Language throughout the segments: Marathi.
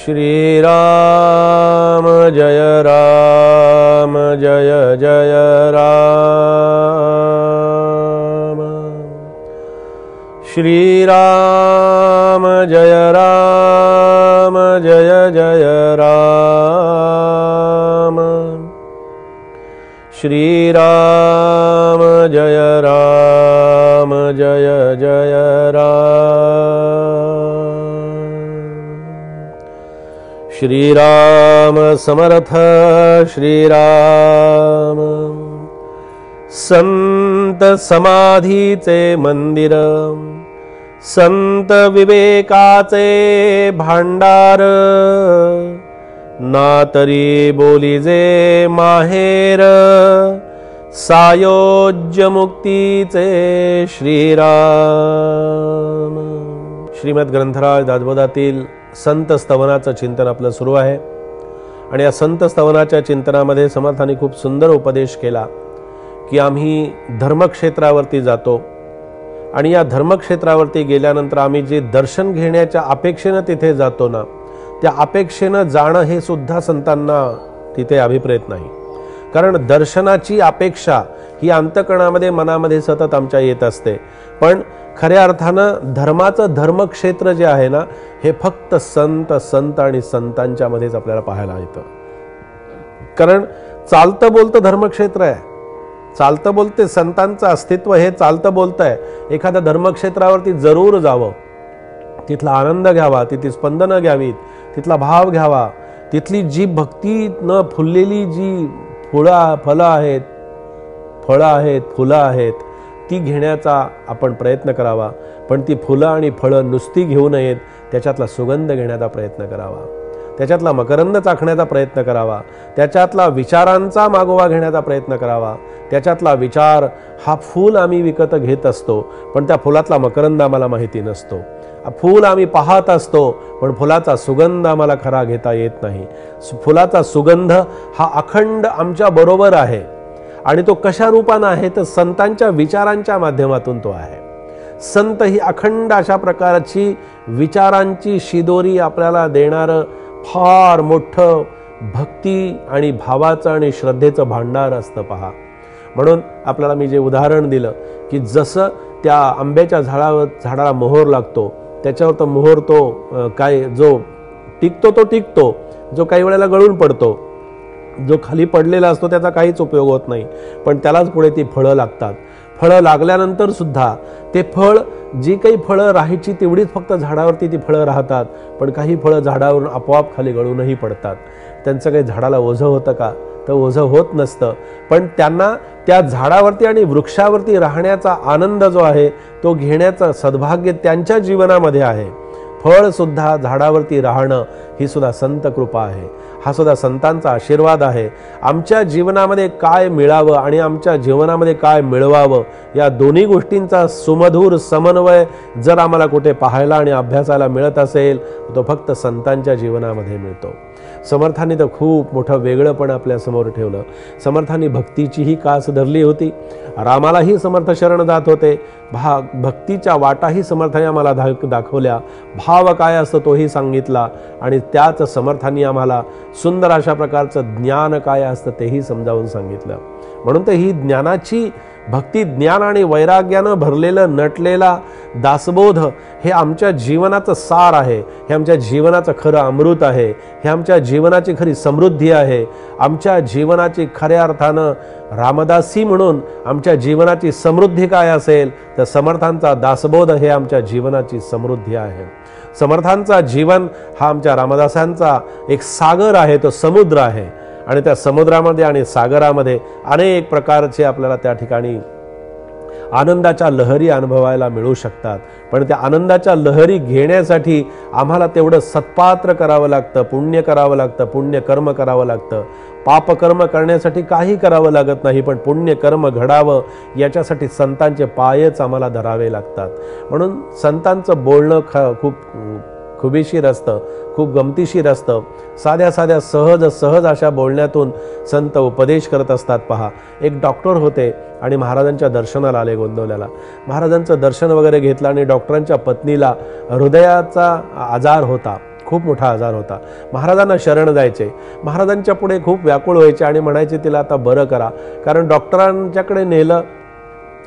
श्री राम जय जय राम। श्री राम जय जय राम। श्री राम जय जय राम। श्री राम समर्थ श्री राम। संत समाधीचे मंदिर, संत विवेकाचे भांडार, ना तरी बोलीजे माहेर, सायोज्य मुक्तीचे श्रीराम। श्रीमद ग्रंथराज दासबोधातील संत स्तवनाचं चिंतन आपलं सुरू आहे आणि या संत स्तवनाच्या चिंतनामध्ये समर्थांनी खूप सुंदर उपदेश केला की आम्ही धर्मक्षेत्रावरती जातो आणि या धर्मक्षेत्रावरती गेल्यानंतर आम्ही जे दर्शन घेण्याच्या अपेक्षेने तिथे जातो ना, त्या अपेक्षेने जाणं हे सुद्धा संतांना तिथे अभिप्रेत नाही। कारण दर्शनाची अपेक्षा ही अंतःकरणामध्ये मनामध्ये सतत आमच्या येत असते, पण खऱ्या अर्थानं धर्माचं धर्मक्षेत्र जे आहे ना, हे फक्त संत आणि संतांच्या मध्येच आपल्याला पाहायला येतं। कारण चालतं बोलतं धर्मक्षेत्र आहे, चालतं बोलते संतांचं अस्तित्व हे चालतं बोलतंय। एखाद्या धर्मक्षेत्रावरती जरूर जावं, तिथला आनंद घ्यावा, तिथली स्पंदनं घ्यावीत, तिथला भाव घ्यावा, तिथली जी भक्ती न फुललेली जी फळं आहेत फुलं आहेत ती घेण्याचा आपण प्रयत्न करावा। पण ती फुलं आणि फळं नुसती घेऊ नयेत, त्याच्यातला सुगंध घेण्याचा प्रयत्न करावा, त्याच्यातला मकरंद चाखण्याचा प्रयत्न करावा, त्याच्यातला विचारांचा मागोवा घेण्याचा प्रयत्न करावा। त्याच्यातला विचार हा फूल आम्ही विकत घेत असतो, पण त्या फुलातला मकरंद आम्हाला माहिती नसतो। फूल आम्ही पाहत असतो, पण फुलाचा सुगंध आम्हाला खरा घेता येत नाही। फुलाचा सुगंध हा अखंड आमच्या बरोबर आहे आणि तो कशा रूपाने आहे तर संतांच्या विचारांच्या माध्यमातून तो आहे। संत ही अखंड अशा प्रकारची विचारांची शिदोरी आपल्याला देणारं फार मोठं भक्ती आणि भावाचं आणि श्रद्धेचं भांडार असतं पहा। म्हणून आपल्याला मी जे उदाहरण दिलं की जसं त्या आंब्याच्या झाडाला मोहर लागतो, त्याच्यावर तो मोहर तो काय जो टिकतो तो टिकतो, जो काही वेळेला गळून पडतो, जो खाली पडलेला असतो त्याचा काहीच उपयोग होत नाही, पण त्यालाच पुढे ती फळं लागतात। फळं लागल्यानंतर सुद्धा ते फळ, जी काही फळं राहायची तेवढीच फक्त झाडावरती ती फळं राहतात, पण काही फळं झाडावरून आपोआप खाली गळूनही पडतात। त्यांचं काही झाडाला ओझं होतं का तर ओझं होत नसतं, पण त्यांना त्या झाडावरती आणि वृक्षावरती राहण्याचा आनंद जो आहे तो घेण्याचं सद्भाग्य त्यांच्या जीवनामध्ये आहे। फळ सुद्धा झाडावरती राहणं ही सुद्धा संत कृपा आहे, हा सुद्धा संतांचा आशीर्वाद आहे। आमच्या जीवनामध्ये काय मिळावं आणि आमच्या जीवनामध्ये काय मिळवावं या दोन्ही गोष्टींचा सुमधुर समन्वय जर आम्हाला कुठे पाहायला आणि अभ्यासाला मिळत असेल तो फक्त संतांच्या जीवनामध्ये मिळतो। समर्थांनी तर खूप मोठं वेगळंपण आपल्या समोर ठेवलं। समर्थांनी भक्तीचीही कास धरली होती, रामालाही समर्थ शरण जात होते, भक्तीच्या वाटाही समर्थांनी आम्हाला दाखवल्या, भाव काय असतं तोही सांगितला आणि त्याच समर्थांनी आम्हाला सुंदर अशा प्रकारचं ज्ञान काय असतं तेही समजावून सांगितलं। म्हणून तर ही ज्ञानाची भक्ती, ज्ञान आणि वैराग्यानं भरलेलं नटलेला दासबोध हे आमच्या जीवनाचं सार आहे, हे आमच्या जीवनाचं खरं अमृत आहे, हे आमच्या जीवनाची खरी समृद्धी आहे। आमच्या जीवनाची खऱ्या अर्थानं रामदासी म्हणून आमच्या जीवनाची समृद्धी काय असेल तर समर्थांचा दासबोध हे आमच्या जीवनाची समृद्धी आहे। समर्थांचा जीवन हा आमच्या रामदासांचा एक सागर आहे, तो समुद्र आहे आणि त्या समुद्रामध्ये आणि सागरामध्ये अनेक प्रकारचे आपल्याला त्या ठिकाणी आनंदाच्या लहरी अनुभवायला मिळू शकतात। पण त्या आनंदाच्या लहरी घेण्यासाठी आम्हाला तेवढं सत्पात्र करावं लागतं, पुण्य करावं लागतं, पुण्यकर्म करावं लागतं। पापकर्म करण्यासाठी काही करावं लागत नाही, पण पुण्यकर्म घडावं याच्यासाठी संतांचे पायच आम्हाला धरावे लागतात। म्हणून संतांचं बोलणं खूप खुबीशीर असतं, खूप गमतीशीर असतं। साध्या साध्या सहज अशा बोलण्यातून संत उपदेश करत असतात पहा। एक डॉक्टर होते आणि महाराजांच्या दर्शनाला आले गोंदवल्याला। महाराजांचं दर्शन वगैरे घेतलं आणि डॉक्टरांच्या पत्नीला हृदयाचा आजार होता खूप मोठा आजार होता. महाराजांना शरण जायचे, महाराजांच्या पुढे खूप व्याकुळ व्हायचे आणि म्हणायचे तिला आता बरं करा. कारण डॉक्टरांच्याकडे नेलं,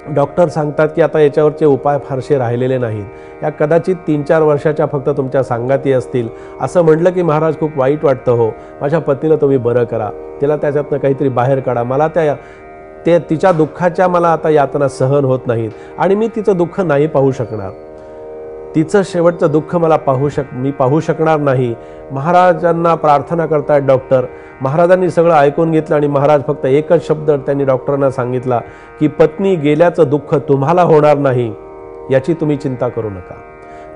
डॉक्टर सांगतात की आता याच्यावरचे उपाय फारसे राहिलेले नाहीत, या कदाचित 3-4 वर्षाच्या फक्त तुमच्या सांगाती असतील. असं म्हटलं की महाराज खूप वाईट वाटतं, हो माझ्या पत्नीला तुम्ही बरं करा, तिला त्याच्यातनं काहीतरी बाहेर काढा, मला तिच्या दुःखाच्या मला आता यातना सहन होत नाहीत आणि मी तिचं दुःख नाही पाहू शकणार, तिचं शेवटचं दुःख मी पाहू शकणार नाही. महाराजांना प्रार्थना करतायत डॉक्टर. महाराजांनी सगळं ऐकून घेतलं आणि महाराज फक्त एकच शब्द त्यांनी डॉक्टरांना सांगितला की पत्नी गेल्याचं दुःख तुम्हाला होणार नाही याची तुम्ही चिंता करू नका.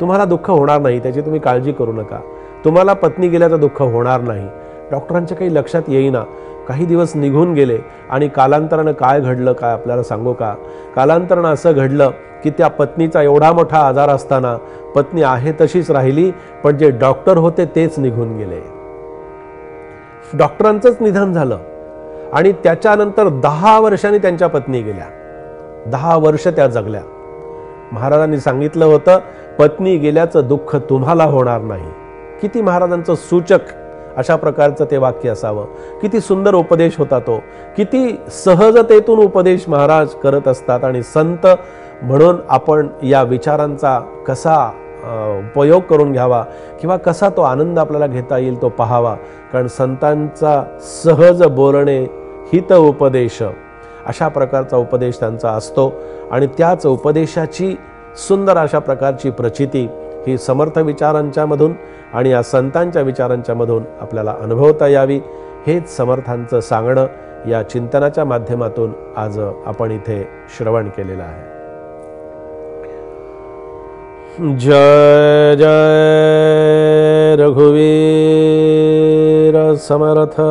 तुम्हाला दुःख होणार नाही त्याची तुम्ही काळजी करू नका, तुम्हाला पत्नी गेल्याचं दुःख होणार नाही. डॉक्टरांच्या काही लक्षात येईना. काही दिवस निघून गेले आणि कालांतरानं काय घडलं काय आपल्याला सांगू का. कालांतरानं असं घडलं की त्या पत्नीचा एवढा मोठा आजार असताना पत्नी आहे तशीच राहिली, पण जे डॉक्टर होते तेच निघून गेले. डॉक्टरांचंच निधन झालं आणि त्याच्यानंतर 10 वर्षांनी त्यांच्या पत्नी गेल्या. 10 वर्ष त्या जगल्या. महाराजांनी सांगितलं होतं पत्नी गेल्याचं दुःख तुम्हाला होणार नाही. किती महाराजांचं सूचक अशा प्रकारचं ते वाक्य असावं. किती सुंदर उपदेश होता तो, किती सहजतेतून उपदेश महाराज करत असतात. आणि संत म्हणून आपण या विचारांचा कसा उपयोग करून घ्यावा किंवा कसा तो आनंद आपल्याला घेता येईल तो पाहावा. कारण संतांचा सहज बोलणे हित उपदेश अशा प्रकारचा उपदेश त्यांचा असतो आणि त्याच उपदेशाची सुंदर अशा प्रकारची प्रचिती ही समर्थ विचारांच्या मधून आणि या संतांच्या विचारांच्या मधून आपल्याला अनुभवता यावी, हेच समर्थांचं सांगणं या चिंतनाच्या माध्यमातून आज आपण इथे श्रवण केलेलं आहे. जय जय रघुवीर समर्थ.